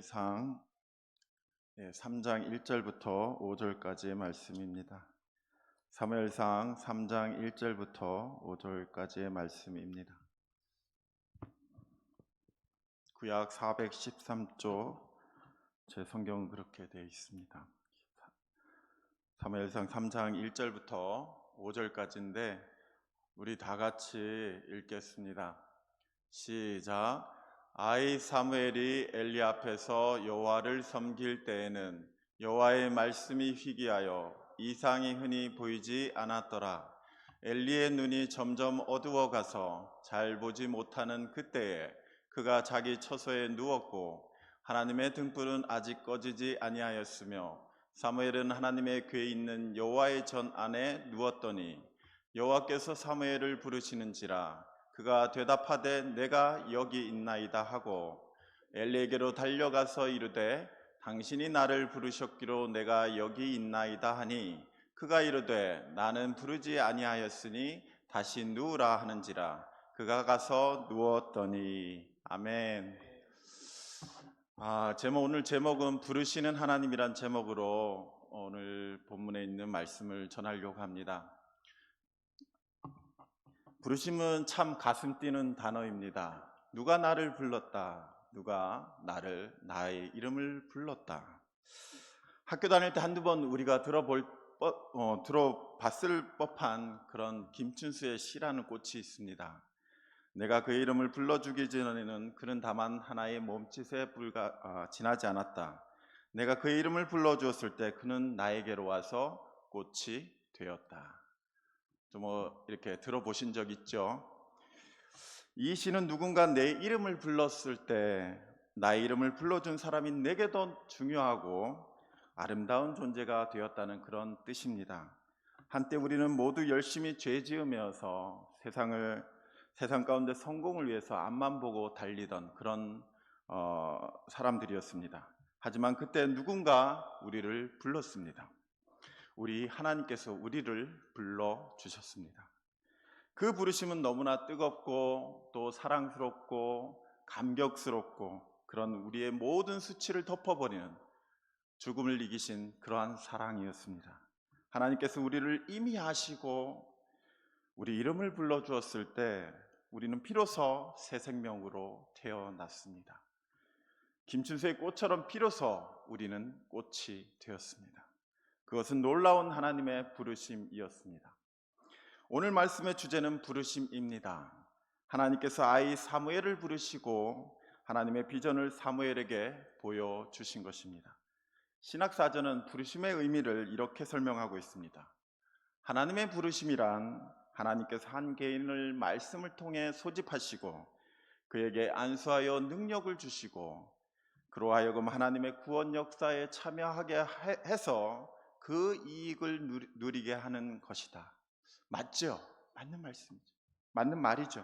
사무엘상 3장 1절부터 5절까지의 말씀입니다. 사무엘상 3장 1절부터 5절까지의 말씀입니다. 구약 413조 제 성경은 그렇게 되어 있습니다. 사무엘상 3장 1절부터 5절까지인데 우리 다 같이 읽겠습니다. 시작. 아이 사무엘이 엘리 앞에서 여호와를 섬길 때에는 여호와의 말씀이 희귀하여 이상이 흔히 보이지 않았더라. 엘리의 눈이 점점 어두워가서 잘 보지 못하는 그때에 그가 자기 처소에 누웠고 하나님의 등불은 아직 꺼지지 아니하였으며 사무엘은 하나님의 궤에 있는 여호와의 전 안에 누웠더니 여호와께서 사무엘을 부르시는지라 그가 대답하되 내가 여기 있나이다 하고 엘리에게로 달려가서 이르되 당신이 나를 부르셨기로 내가 여기 있나이다 하니 그가 이르되 나는 부르지 아니하였으니 다시 누우라 하는지라 그가 가서 누웠더니. 아멘. 오늘 제목은 부르시는 하나님이란 제목으로 오늘 본문에 있는 말씀을 전하려고 합니다. 부르심은 참 가슴 뛰는 단어입니다. 누가 나를 불렀다. 누가 나의 이름을 불렀다. 학교 다닐 때 한두 번 우리가 들어봤을 법한 그런 김춘수의 시라는 꽃이 있습니다. 내가 그의 이름을 불러주기 전에는 그는 다만 하나의 몸짓에 지나지 않았다. 내가 그의 이름을 불러주었을 때 그는 나에게로 와서 꽃이 되었다. 좀 이렇게 들어보신 적 있죠? 이 시는 누군가 내 이름을 불렀을 때 나의 이름을 불러준 사람이 내게 더 중요하고 아름다운 존재가 되었다는 그런 뜻입니다. 한때 우리는 모두 열심히 죄 지으면서 세상 가운데 성공을 위해서 앞만 보고 달리던 그런 사람들이었습니다. 하지만 그때 누군가 우리를 불렀습니다. 우리 하나님께서 우리를 불러주셨습니다. 그 부르심은 너무나 뜨겁고 또 사랑스럽고 감격스럽고 그런 우리의 모든 수치를 덮어버리는 죽음을 이기신 그러한 사랑이었습니다. 하나님께서 우리를 이미 아시고 우리 이름을 불러주었을 때 우리는 비로소 새 생명으로 태어났습니다. 김춘수의 꽃처럼 비로소 우리는 꽃이 되었습니다. 그것은 놀라운 하나님의 부르심이었습니다. 오늘 말씀의 주제는 부르심입니다. 하나님께서 아이 사무엘을 부르시고 하나님의 비전을 사무엘에게 보여주신 것입니다. 신학사전은 부르심의 의미를 이렇게 설명하고 있습니다. 하나님의 부르심이란 하나님께서 한 개인을 말씀을 통해 소집하시고 그에게 안수하여 능력을 주시고 그로 하여금 하나님의 구원 역사에 참여하게 해서 그 이익을 누리게 하는 것이다. 맞죠? 맞는 말씀이죠. 맞는 말이죠.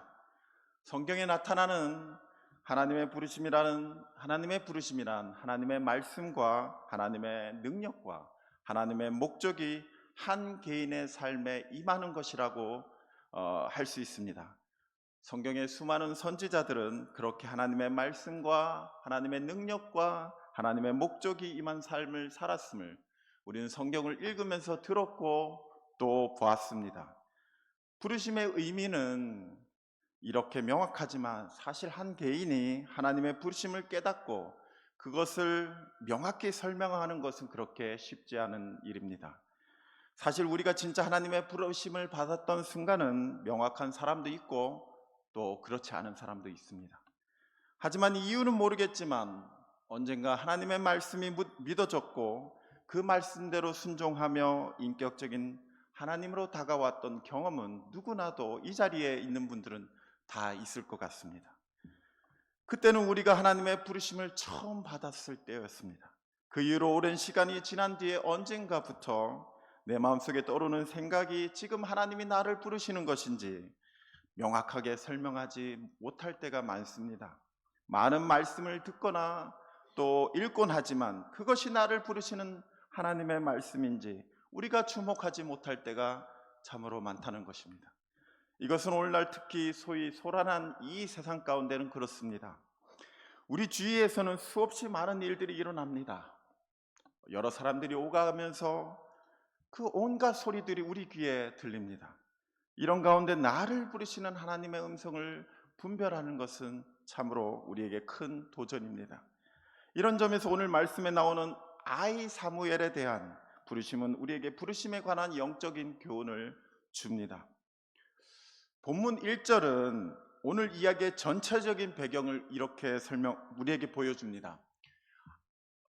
성경에 나타나는 하나님의 부르심이란 하나님의 말씀과 하나님의 능력과 하나님의 목적이 한 개인의 삶에 임하는 것이라고 할 수 있습니다. 성경의 수많은 선지자들은 그렇게 하나님의 말씀과 하나님의 능력과 하나님의 목적이 임한 삶을 살았음을 우리는 성경을 읽으면서 들었고 또 보았습니다. 부르심의 의미는 이렇게 명확하지만 사실 한 개인이 하나님의 부르심을 깨닫고 그것을 명확히 설명하는 것은 그렇게 쉽지 않은 일입니다. 사실 우리가 진짜 하나님의 부르심을 받았던 순간은 명확한 사람도 있고 또 그렇지 않은 사람도 있습니다. 하지만 이유는 모르겠지만 언젠가 하나님의 말씀이 믿어졌고 그 말씀대로 순종하며 인격적인 하나님으로 다가왔던 경험은 누구나도 이 자리에 있는 분들은 다 있을 것 같습니다. 그때는 우리가 하나님의 부르심을 처음 받았을 때였습니다. 그 이후로 오랜 시간이 지난 뒤에 언젠가부터 내 마음속에 떠오르는 생각이 지금 하나님이 나를 부르시는 것인지 명확하게 설명하지 못할 때가 많습니다. 많은 말씀을 듣거나 또 읽곤 하지만 그것이 나를 부르시는 하나님의 말씀인지 우리가 주목하지 못할 때가 참으로 많다는 것입니다. 이것은 오늘날 특히 소위 소란한 이 세상 가운데는 그렇습니다. 우리 주위에서는 수없이 많은 일들이 일어납니다. 여러 사람들이 오가면서 그 온갖 소리들이 우리 귀에 들립니다. 이런 가운데 나를 부르시는 하나님의 음성을 분별하는 것은 참으로 우리에게 큰 도전입니다. 이런 점에서 오늘 말씀에 나오는 아이 사무엘에 대한 부르심은 우리에게 부르심에 관한 영적인 교훈을 줍니다. 본문 1절은 오늘 이야기의 전체적인 배경을 이렇게 우리에게 보여줍니다.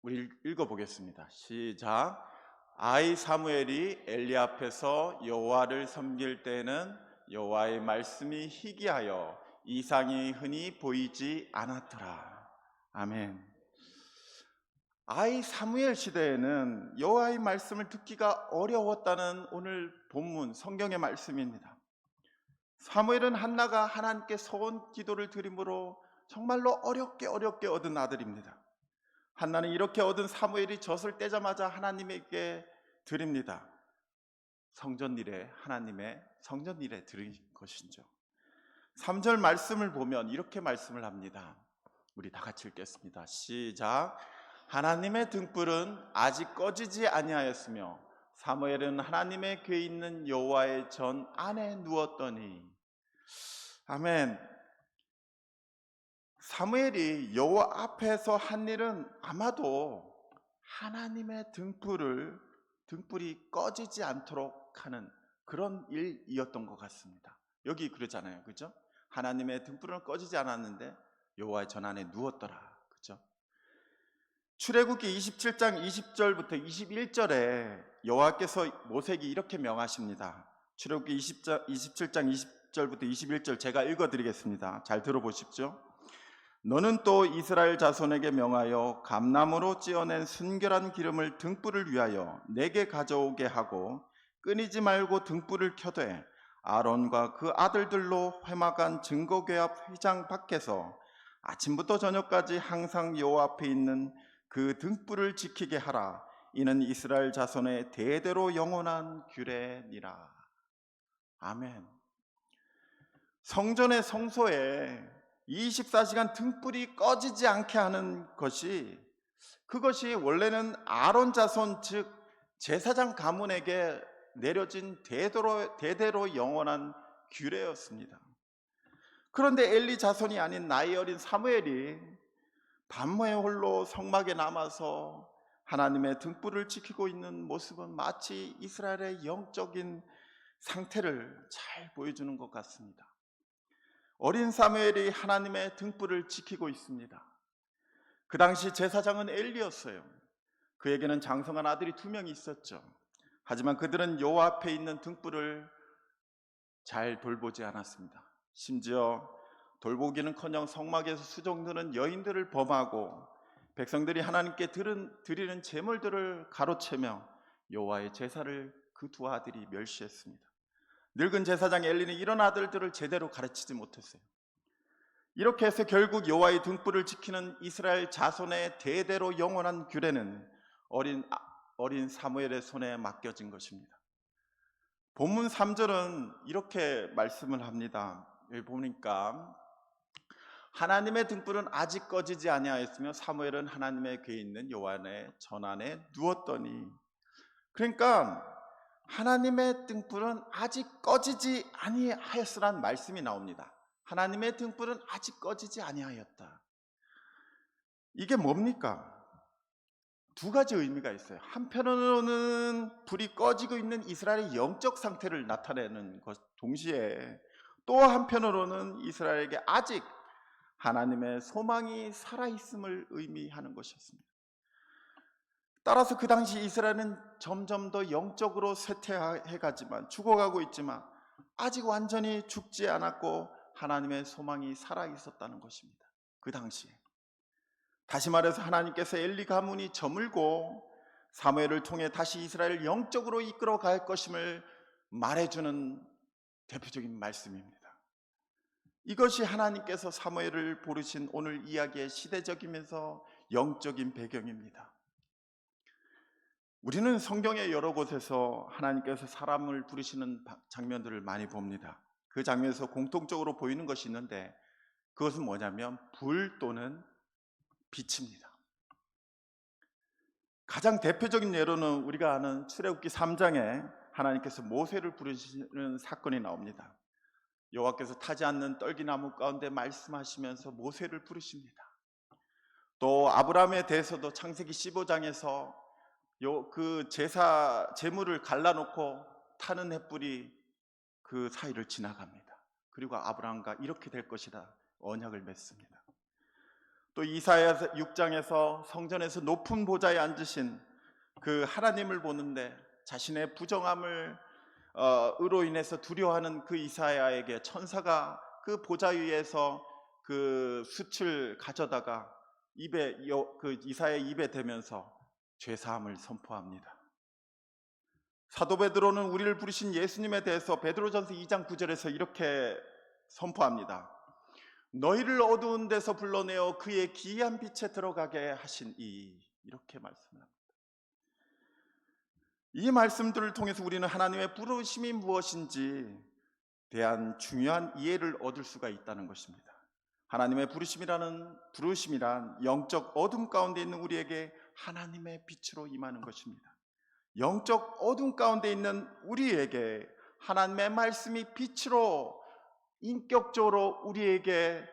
우리 읽어보겠습니다. 시작. 아이 사무엘이 엘리 앞에서 여호와를 섬길 때에는 여호와의 말씀이 희귀하여 이상이 흔히 보이지 않았더라. 아멘. 아이 사무엘 시대에는 여호와의 말씀을 듣기가 어려웠다는 오늘 본문 성경의 말씀입니다. 사무엘은 한나가 하나님께 소원 기도를 드림으로 정말로 어렵게 얻은 아들입니다. 한나는 이렇게 얻은 사무엘이 젖을 떼자마자 하나님에게 드립니다. 하나님의 성전일에 드린 것이죠. 3절 말씀을 보면 이렇게 말씀을 합니다. 우리 다 같이 읽겠습니다. 시작. 하나님의 등불은 아직 꺼지지 아니하였으며 사무엘은 하나님의 궤에 있는 여호와의 전 안에 누웠더니. 아멘. 사무엘이 여호와 앞에서 한 일은 아마도 하나님의 등불이 꺼지지 않도록 하는 그런 일이었던 것 같습니다. 여기 그러잖아요, 그죠? 하나님의 등불은 꺼지지 않았는데 여호와의 전 안에 누웠더라, 그죠? 출애굽기 27장 20절부터 21절에 여호와께서 모세에게 이렇게 명하십니다. 출애굽기 27장 20절부터 21절 제가 읽어드리겠습니다. 잘 들어보십시오. 너는 또 이스라엘 자손에게 명하여 감나무로 찧어낸 순결한 기름을 등불을 위하여 내게 가져오게 하고 끊이지 말고 등불을 켜되 아론과 그 아들들로 회막안 증거궤 앞 휘장 밖에서 아침부터 저녁까지 항상 여호와 앞에 있는 그 등불을 지키게 하라. 이는 이스라엘 자손의 대대로 영원한 규례니라. 아멘. 성전의 성소에 24시간 등불이 꺼지지 않게 하는 그것이 원래는 아론 자손 즉 제사장 가문에게 내려진 대대로 영원한 규례였습니다. 그런데 엘리 자손이 아닌 나이 어린 사무엘이 밤에 홀로 성막에 남아서 하나님의 등불을 지키고 있는 모습은 마치 이스라엘의 영적인 상태를 잘 보여주는 것 같습니다. 어린 사무엘이 하나님의 등불을 지키고 있습니다. 그 당시 제사장은 엘리였어요. 그에게는 장성한 아들이 2명이 있었죠. 하지만 그들은 여호와 앞에 있는 등불을 잘 돌보지 않았습니다. 심지어 돌보기는커녕 성막에서 수종드는 여인들을 범하고 백성들이 하나님께 드리는 제물들을 가로채며 여호와의 제사를 그 2 아들이 멸시했습니다. 늙은 제사장 엘리는 이런 아들들을 제대로 가르치지 못했어요. 이렇게 해서 결국 여호와의 등불을 지키는 이스라엘 자손의 대대로 영원한 규례는 어린 사무엘의 손에 맡겨진 것입니다. 본문 3절은 이렇게 말씀을 합니다. 여기 보니까 하나님의 등불은 아직 꺼지지 아니하였으며 사무엘은 하나님의 궤에 있는 여호와의 전 안에 누웠더니, 그러니까 하나님의 등불은 아직 꺼지지 아니하였으란 말씀이 나옵니다. 하나님의 등불은 아직 꺼지지 아니하였다. 이게 뭡니까? 2 가지 의미가 있어요. 한편으로는 불이 꺼지고 있는 이스라엘의 영적 상태를 나타내는 것 동시에 또 한편으로는 이스라엘에게 아직 하나님의 소망이 살아있음을 의미하는 것이었습니다. 따라서 그 당시 이스라엘은 점점 더 영적으로 쇠퇴해가지만 죽어가고 있지만 아직 완전히 죽지 않았고 하나님의 소망이 살아있었다는 것입니다. 그 당시에. 다시 말해서 하나님께서 엘리 가문이 저물고 사무엘을 통해 다시 이스라엘을 영적으로 이끌어갈 것임을 말해주는 대표적인 말씀입니다. 이것이 하나님께서 사무엘을 부르신 오늘 이야기의 시대적이면서 영적인 배경입니다. 우리는 성경의 여러 곳에서 하나님께서 사람을 부르시는 장면들을 많이 봅니다. 그 장면에서 공통적으로 보이는 것이 있는데 그것은 뭐냐면 불 또는 빛입니다. 가장 대표적인 예로는 우리가 아는 출애굽기 3장에 하나님께서 모세를 부르시는 사건이 나옵니다. 여호와께서 타지 않는 떨기나무 가운데 말씀하시면서 모세를 부르십니다. 또 아브라함에 대해서도 창세기 15장에서 그 제물을 갈라놓고 타는 횃불이 그 사이를 지나갑니다. 그리고 아브라함과 이렇게 될 것이다 언약을 맺습니다. 또 이사야 6장에서 성전에서 높은 보좌에 앉으신 그 하나님을 보는데 자신의 부정함을 으로 인해서 두려워하는 그 이사야에게 천사가 그 보좌 위에서 그 숯을 가져다가 그 이사야의 입에 대면서 죄사함을 선포합니다. 사도 베드로는 우리를 부르신 예수님에 대해서 베드로전서 2장 9절에서 이렇게 선포합니다. 너희를 어두운 데서 불러내어 그의 기이한 빛에 들어가게 하신 이렇게 말씀합니다. 이 말씀들을 통해서 우리는 하나님의 부르심이 무엇인지 대한 중요한 이해를 얻을 수가 있다는 것입니다. 하나님의 부르심이란 영적 어둠 가운데 있는 우리에게 하나님의 빛으로 임하는 것입니다. 영적 어둠 가운데 있는 우리에게 하나님의 말씀이 빛으로 인격적으로 우리에게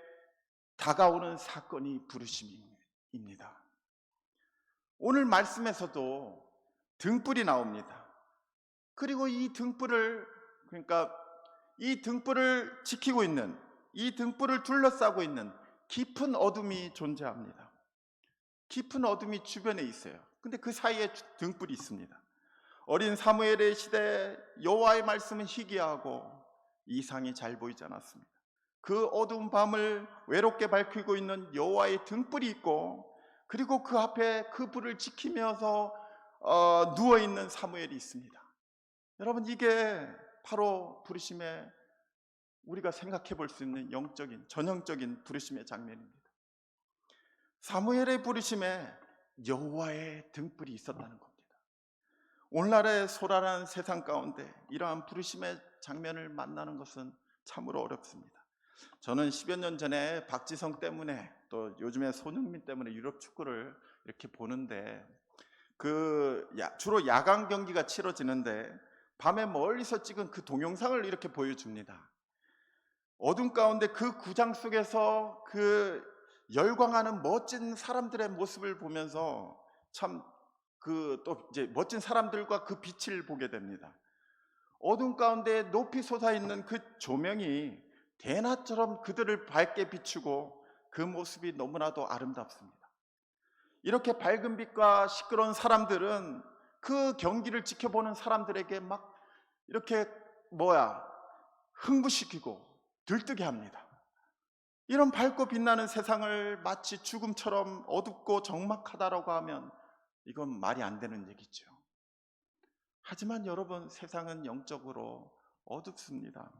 다가오는 사건이 부르심입니다. 오늘 말씀에서도 등불이 나옵니다. 그리고 이 등불을 지키고 있는, 이 등불을 둘러싸고 있는 깊은 어둠이 존재합니다. 깊은 어둠이 주변에 있어요. 근데 그 사이에 등불이 있습니다. 어린 사무엘의 시대에 여호와의 말씀은 희귀하고 이상이 잘 보이지 않았습니다. 그 어두운 밤을 외롭게 밝히고 있는 여호와의 등불이 있고, 그리고 그 앞에 그 불을 지키면서 누워있는 사무엘이 있습니다. 여러분, 이게 바로 부르심의, 우리가 생각해 볼 수 있는 전형적인 부르심의 장면입니다. 사무엘의 부르심에 여호와의 등불이 있었다는 겁니다. 오늘날의 소란한 세상 가운데 이러한 부르심의 장면을 만나는 것은 참으로 어렵습니다. 저는 10여 년 전에 박지성 때문에, 또 요즘에 손흥민 때문에 유럽 축구를 이렇게 보는데, 주로 야간 경기가 치러지는데 밤에 멀리서 찍은 그 동영상을 이렇게 보여줍니다. 어둠 가운데 그 구장 속에서 그 열광하는 멋진 사람들의 모습을 보면서 또 이제 멋진 사람들과 그 빛을 보게 됩니다. 어둠 가운데 높이 솟아있는 그 조명이 대낮처럼 그들을 밝게 비추고 그 모습이 너무나도 아름답습니다. 이렇게 밝은 빛과 시끄러운 사람들은 그 경기를 지켜보는 사람들에게 막 이렇게 흥분시키고 들뜨게 합니다. 이런 밝고 빛나는 세상을 마치 죽음처럼 어둡고 적막하다라고 하면 이건 말이 안 되는 얘기죠. 하지만 여러분, 세상은 영적으로 어둡습니다.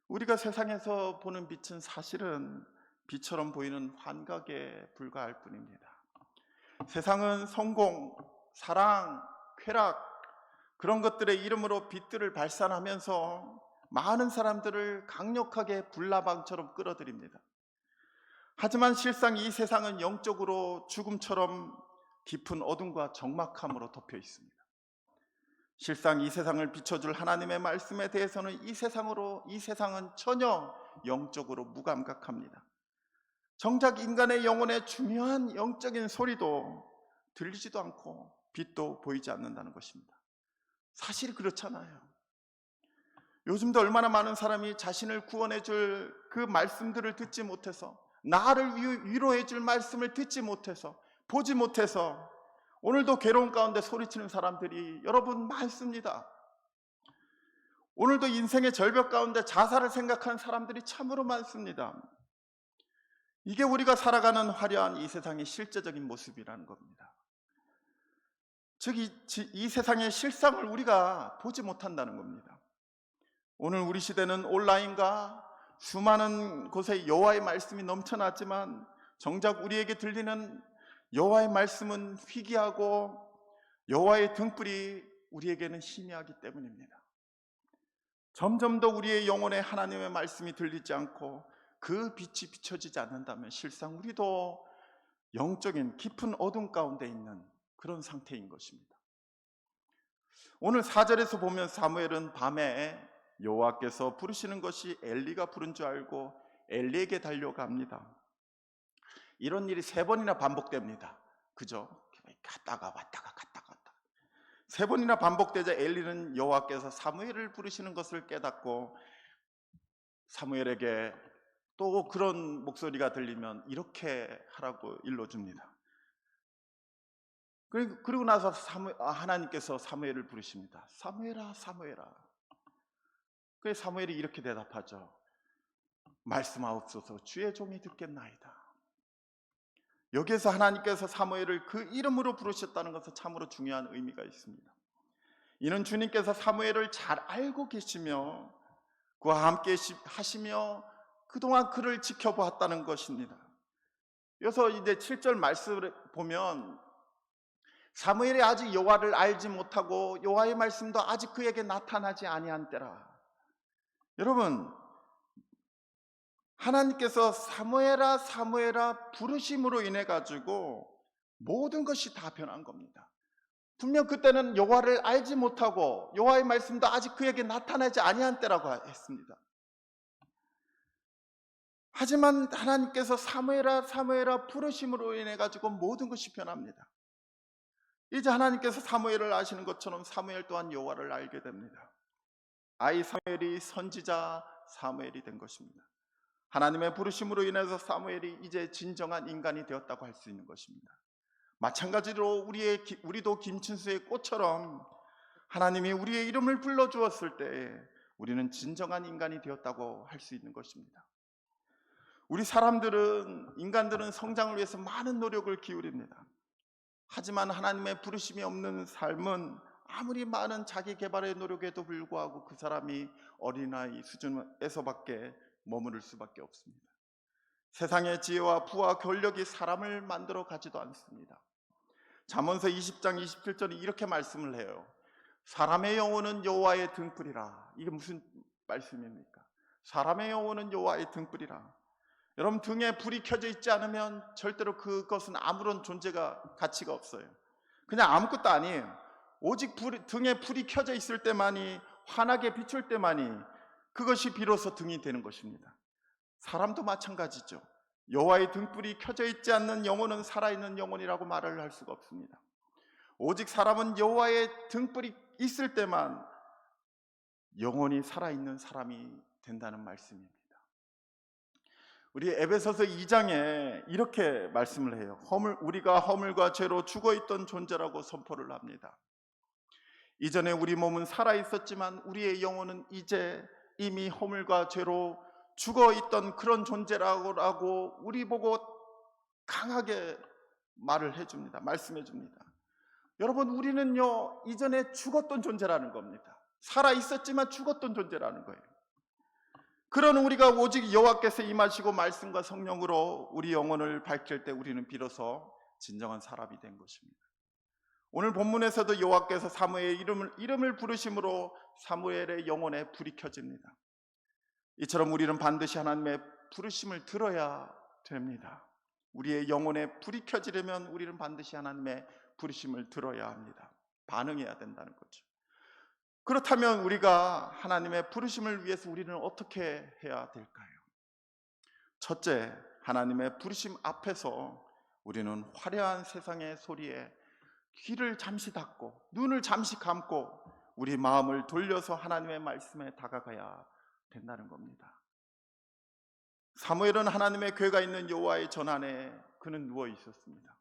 우리가 세상에서 보는 빛은 사실은 빛처럼 보이는 환각에 불과할 뿐입니다. 세상은 성공, 사랑, 쾌락, 그런 것들의 이름으로 빛들을 발산하면서 많은 사람들을 강력하게 불나방처럼 끌어들입니다. 하지만 실상 이 세상은 영적으로 죽음처럼 깊은 어둠과 적막함으로 덮여 있습니다. 실상 이 세상을 비춰줄 하나님의 말씀에 대해서는 이 세상은 전혀 영적으로 무감각합니다. 정작 인간의 영혼의 중요한 영적인 소리도 들리지도 않고 빛도 보이지 않는다는 것입니다. 사실 그렇잖아요. 요즘도 얼마나 많은 사람이 자신을 구원해줄 그 말씀들을 듣지 못해서, 나를 위로해줄 말씀을 듣지 못해서, 보지 못해서 오늘도 괴로운 가운데 소리치는 사람들이 여러분 많습니다. 오늘도 인생의 절벽 가운데 자살을 생각하는 사람들이 참으로 많습니다. 이게 우리가 살아가는 화려한 이 세상의 실제적인 모습이라는 겁니다. 즉, 이 세상의 실상을 우리가 보지 못한다는 겁니다. 오늘 우리 시대는 온라인과 수많은 곳에 여호와의 말씀이 넘쳐났지만 정작 우리에게 들리는 여호와의 말씀은 희귀하고 여호와의 등불이 우리에게는 희미하기 때문입니다. 점점 더 우리의 영혼에 하나님의 말씀이 들리지 않고 그 빛이 비춰지지 않는다면 실상 우리도 영적인 깊은 어둠 가운데 있는 그런 상태인 것입니다. 오늘 4절에서 보면 사무엘은 밤에 여호와께서 부르시는 것이 엘리가 부른 줄 알고 엘리에게 달려갑니다. 이런 일이 3번이나 반복됩니다. 그죠? 갔다가 왔다가 갔다가 왔다가 3번이나 반복되자 엘리는 여호와께서 사무엘을 부르시는 것을 깨닫고 사무엘에게 또 그런 목소리가 들리면 이렇게 하라고 일러줍니다. 그리고 나서 하나님께서 사무엘을 부르십니다. 사무엘아, 사무엘아. 그래서 사무엘이 이렇게 대답하죠. 말씀하옵소서, 주의 종이 듣겠나이다. 여기에서 하나님께서 사무엘을 그 이름으로 부르셨다는 것은 참으로 중요한 의미가 있습니다. 이는 주님께서 사무엘을 잘 알고 계시며 그와 함께 하시며 그동안 그를 지켜보았다는 것입니다. 그래서 이제 7절 말씀을 보면 사무엘이 아직 여호와를 알지 못하고 여호와의 말씀도 아직 그에게 나타나지 아니한 때라. 여러분, 하나님께서 사무엘아 사무엘아 부르심으로 인해 가지고 모든 것이 다 변한 겁니다. 분명 그때는 여호와를 알지 못하고 여호와의 말씀도 아직 그에게 나타나지 아니한 때라고 했습니다. 하지만 하나님께서 사무엘아 사무엘아 부르심으로 인해 가지고 모든 것이 변합니다. 이제 하나님께서 사무엘을 아시는 것처럼 사무엘 또한 여호와를 알게 됩니다. 아이 사무엘이 선지자 사무엘이 된 것입니다. 하나님의 부르심으로 인해서 사무엘이 이제 진정한 인간이 되었다고 할 수 있는 것입니다. 마찬가지로 우리도 김춘수의 꽃처럼 하나님이 우리의 이름을 불러주었을 때에 우리는 진정한 인간이 되었다고 할 수 있는 것입니다. 우리 인간들은 성장을 위해서 많은 노력을 기울입니다. 하지만 하나님의 부르심이 없는 삶은 아무리 많은 자기 개발의 노력에도 불구하고 그 사람이 어린아이 수준에서밖에 머무를 수밖에 없습니다. 세상의 지혜와 부와 권력이 사람을 만들어 가지도 않습니다. 잠언서 20장 27절이 이렇게 말씀을 해요. 사람의 영혼은 여호와의 등불이라. 이게 무슨 말씀입니까? 사람의 영혼은 여호와의 등불이라. 여러분, 등에 불이 켜져 있지 않으면 절대로 그것은 아무런 가치가 없어요. 그냥 아무것도 아니에요. 오직 등에 불이 켜져 있을 때만이, 환하게 비출 때만이 그것이 비로소 등이 되는 것입니다. 사람도 마찬가지죠. 여호와의 등불이 켜져 있지 않는 영혼은 살아있는 영혼이라고 말을 할 수가 없습니다. 오직 사람은 여호와의 등불이 있을 때만 영혼이 살아있는 사람이 된다는 말씀입니다. 우리 에베소서 2장에 이렇게 말씀을 해요. 우리가 허물과 죄로 죽어있던 존재라고 선포를 합니다. 이전에 우리 몸은 살아있었지만 우리의 영혼은 이제 이미 허물과 죄로 죽어있던 그런 존재라고 우리 보고 강하게 말을 해줍니다. 말씀해줍니다. 여러분, 우리는요 이전에 죽었던 존재라는 겁니다. 살아있었지만 죽었던 존재라는 거예요. 그런 우리가 오직 여호와께서 임하시고 말씀과 성령으로 우리 영혼을 밝힐 때 우리는 비로소 진정한 사람이 된 것입니다. 오늘 본문에서도 여호와께서 사무엘의 이름을 부르심으로 사무엘의 영혼에 불이 켜집니다. 이처럼 우리는 반드시 하나님의 부르심을 들어야 됩니다. 우리의 영혼에 불이 켜지려면 우리는 반드시 하나님의 부르심을 들어야 합니다. 반응해야 된다는 거죠. 그렇다면 우리가 하나님의 부르심을 위해서 우리는 어떻게 해야 될까요? 첫째, 하나님의 부르심 앞에서 우리는 화려한 세상의 소리에 귀를 잠시 닫고 눈을 잠시 감고 우리 마음을 돌려서 하나님의 말씀에 다가가야 된다는 겁니다. 사무엘은 하나님의 궤가 있는 여호와의 전안에 그는 누워 있었습니다.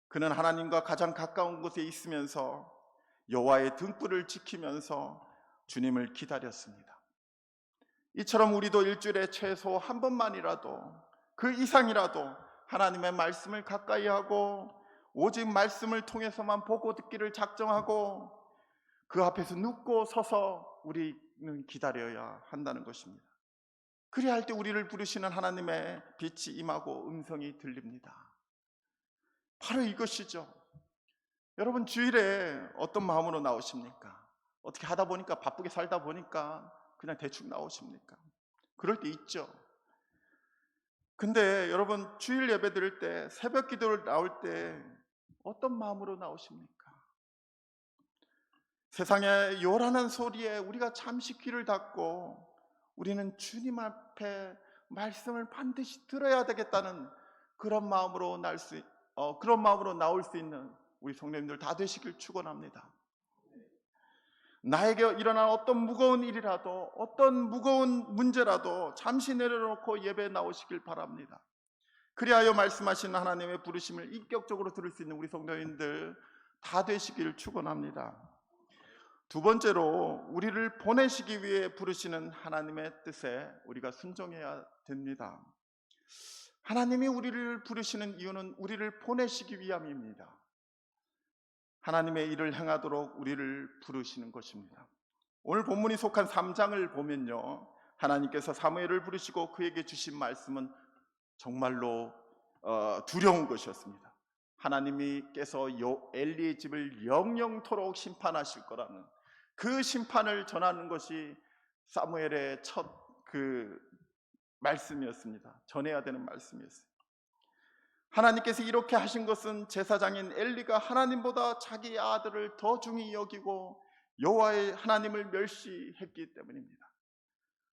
그는 하나님과 가장 가까운 곳에 있으면서 여호와의 등불을 지키면서 주님을 기다렸습니다. 이처럼 우리도 일주일에 최소 한 번만이라도, 그 이상이라도 하나님의 말씀을 가까이 하고 오직 말씀을 통해서만 보고 듣기를 작정하고 그 앞에서 눕고 서서 우리는 기다려야 한다는 것입니다. 그래야 할 때 우리를 부르시는 하나님의 빛이 임하고 음성이 들립니다. 바로 이것이죠. 여러분, 주일에 어떤 마음으로 나오십니까? 어떻게 하다 보니까, 바쁘게 살다 보니까 그냥 대충 나오십니까? 그럴 때 있죠. 근데 여러분, 주일 예배 드릴 때, 새벽 기도를 나올 때 어떤 마음으로 나오십니까? 세상의 요란한 소리에 우리가 잠시 귀를 닫고 우리는 주님 앞에 말씀을 반드시 들어야 되겠다는 그런 마음으로 그런 마음으로 나올 수 있는 우리 성도님들 다 되시길 축원합니다. 나에게 일어난 어떤 무거운 일이라도, 어떤 무거운 문제라도 잠시 내려놓고 예배에 나오시길 바랍니다. 그리하여 말씀하시는 하나님의 부르심을 인격적으로 들을 수 있는 우리 성도님들 다 되시길 축원합니다. 두 번째로, 우리를 보내시기 위해 부르시는 하나님의 뜻에 우리가 순종해야 됩니다. 하나님이 우리를 부르시는 이유는 우리를 보내시기 위함입니다. 하나님의 일을 행하도록 우리를 부르시는 것입니다. 오늘 본문이 속한 3장을 보면요, 하나님께서 사무엘을 부르시고 그에게 주신 말씀은 정말로 두려운 것이었습니다. 하나님께서 엘리의 집을 영영토록 심판하실 거라는 그 심판을 전하는 것이 사무엘의 첫 말씀이었습니다. 전해야 되는 말씀이었어요. 하나님께서 이렇게 하신 것은 제사장인 엘리가 하나님보다 자기 아들을 더 중히 여기고 여호와의 하나님을 멸시했기 때문입니다.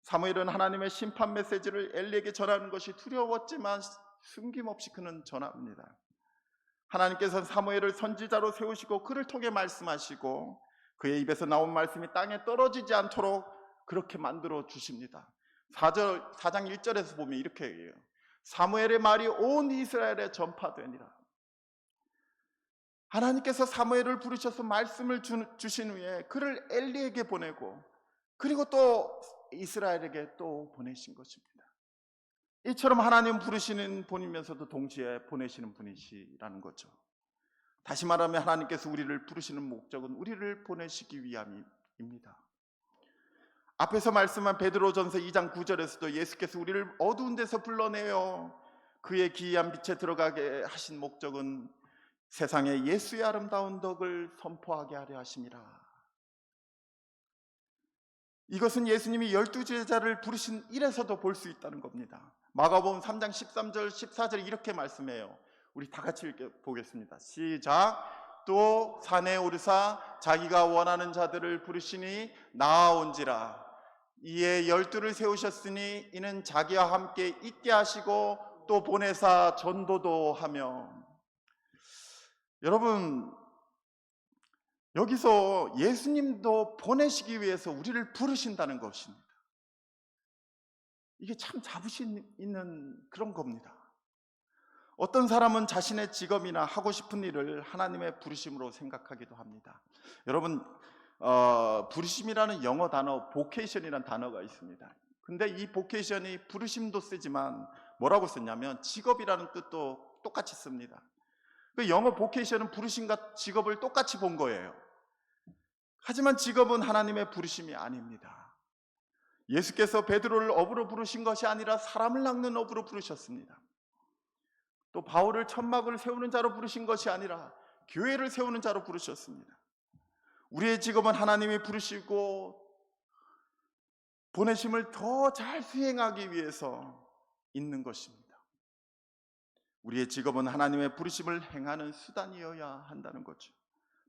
사무엘은 하나님의 심판 메시지를 엘리에게 전하는 것이 두려웠지만 숨김없이 그는 전합니다. 하나님께서 사무엘을 선지자로 세우시고 그를 통해 말씀하시고 그의 입에서 나온 말씀이 땅에 떨어지지 않도록 그렇게 만들어 주십니다. 4장 1절에서 보면 이렇게 얘기해요. 사무엘의 말이 온 이스라엘에 전파되니라. 하나님께서 사무엘을 부르셔서 말씀을 주신 후에 그를 엘리에게 보내고 그리고 또 이스라엘에게 또 보내신 것입니다. 이처럼 하나님 부르시는 분이면서도 동시에 보내시는 분이시라는 거죠. 다시 말하면 하나님께서 우리를 부르시는 목적은 우리를 보내시기 위함입니다. 앞에서 말씀한 베드로전서 2장 9절에서도 예수께서 우리를 어두운 데서 불러내어 그의 기이한 빛에 들어가게 하신 목적은 세상에 예수의 아름다운 덕을 선포하게 하려 하심이라. 이것은 예수님이 12제자를 부르신 일에서도 볼 수 있다는 겁니다. 마가복음 3장 13절 14절 이렇게 말씀해요. 우리 다 같이 보겠습니다. 시작. 또 산에 오르사 자기가 원하는 자들을 부르시니 나아온지라. 이에 12를 세우셨으니 이는 자기와 함께 있게 하시고 또 보내사 전도도 하며. 여러분, 여기서 예수님도 보내시기 위해서 우리를 부르신다는 것입니다. 이게 참 자부심 있는 그런 겁니다. 어떤 사람은 자신의 직업이나 하고 싶은 일을 하나님의 부르심으로 생각하기도 합니다. 여러분, 부르심이라는 영어 단어 vocation이라는 단어가 있습니다. 근데 이 vocation이 부르심도 쓰지만 뭐라고 썼냐면 직업이라는 뜻도 똑같이 씁니다. 그 영어 vocation은 부르심과 직업을 똑같이 본 거예요. 하지만 직업은 하나님의 부르심이 아닙니다. 예수께서 베드로를 업으로 부르신 것이 아니라 사람을 낚는 업으로 부르셨습니다. 또 바울을 천막을 세우는 자로 부르신 것이 아니라 교회를 세우는 자로 부르셨습니다. 우리의 직업은 하나님이 부르시고 보내심을 더 잘 수행하기 위해서 있는 것입니다. 우리의 직업은 하나님의 부르심을 행하는 수단이어야 한다는 거죠.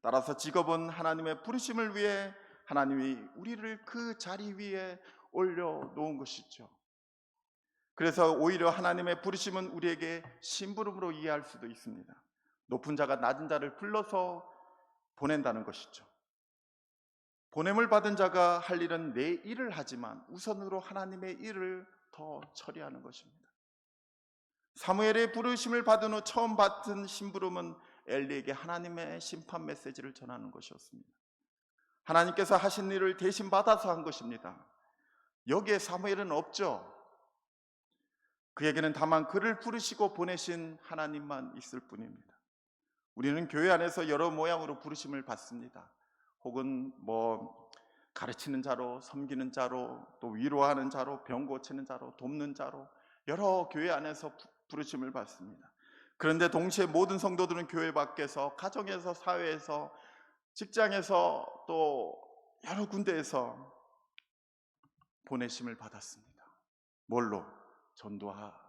따라서 직업은 하나님의 부르심을 위해 하나님이 우리를 그 자리 위에 올려놓은 것이죠. 그래서 오히려 하나님의 부르심은 우리에게 심부름으로 이해할 수도 있습니다. 높은 자가 낮은 자를 불러서 보낸다는 것이죠. 보냄을 받은 자가 할 일은 내 일을 하지만 우선으로 하나님의 일을 더 처리하는 것입니다. 사무엘의 부르심을 받은 후 처음 받은 심부름은 엘리에게 하나님의 심판 메시지를 전하는 것이었습니다. 하나님께서 하신 일을 대신 받아서 한 것입니다. 여기에 사무엘은 없죠. 그에게는 다만 그를 부르시고 보내신 하나님만 있을 뿐입니다. 우리는 교회 안에서 여러 모양으로 부르심을 받습니다. 혹은 가르치는 자로, 섬기는 자로, 또 위로하는 자로, 병 고치는 자로, 돕는 자로 여러 교회 안에서 부르심을 받습니다. 그런데 동시에 모든 성도들은 교회 밖에서, 가정에서, 사회에서, 직장에서 또 여러 군데에서 보내심을 받았습니다. 뭘로?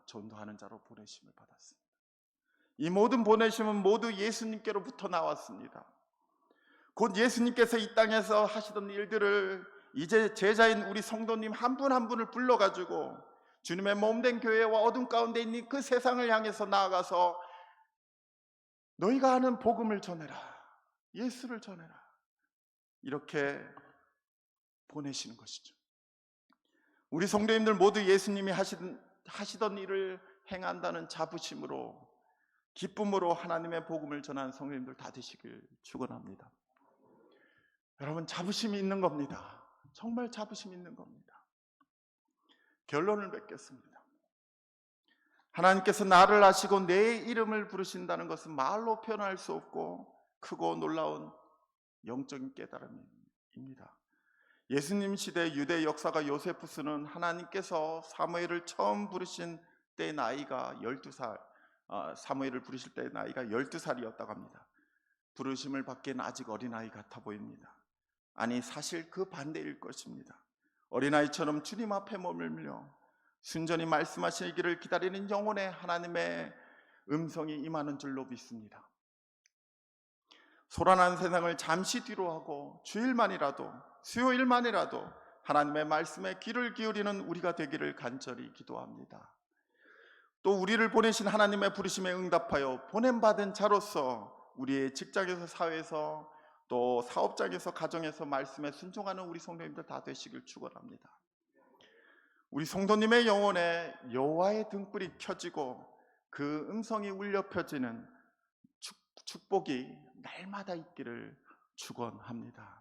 전도하는 자로 보내심을 받았습니다. 이 모든 보내심은 모두 예수님께로부터 나왔습니다. 곧 예수님께서 이 땅에서 하시던 일들을 이제 제자인 우리 성도님 한 분 한 분을 불러가지고 주님의 몸된 교회와 어둠 가운데 있는 그 세상을 향해서 나아가서 너희가 아는 복음을 전해라, 예수를 전해라, 이렇게 보내시는 것이죠. 우리 성도님들 모두 예수님이 하시던 일을 행한다는 자부심으로, 기쁨으로 하나님의 복음을 전하는 성도님들 다 되시길 축원합니다. 여러분, 자부심이 있는 겁니다. 정말 자부심 있는 겁니다. 결론을 맺겠습니다. 하나님께서 나를 아시고 내 이름을 부르신다는 것은 말로 표현할 수 없고 크고 놀라운 영적인 깨달음입니다. 예수님 시대 유대 역사가 요세푸스는 하나님께서 사무엘을 처음 부르신 때 나이가 12살, 사무엘을 부르실 때 나이가 12살이었다고 합니다. 부르심을 받기엔 아직 어린아이 같아 보입니다. 아니, 사실 그 반대일 것입니다. 어린아이처럼 주님 앞에 머물며 순전히 말씀하시기를 기다리는 영혼의 하나님의 음성이 임하는 줄로 믿습니다. 소란한 세상을 잠시 뒤로 하고 주일만이라도, 수요일만이라도 하나님의 말씀에 귀를 기울이는 우리가 되기를 간절히 기도합니다. 또 우리를 보내신 하나님의 부르심에 응답하여 보냄받은 자로서 우리의 직장에서, 사회에서, 또 사업장에서, 가정에서 말씀에 순종하는 우리 성도님들 다 되시길 축원합니다. 우리 성도님의 영혼에 여호와의 등불이 켜지고 그 음성이 울려 펴지는 축복이 날마다 있기를 축원합니다.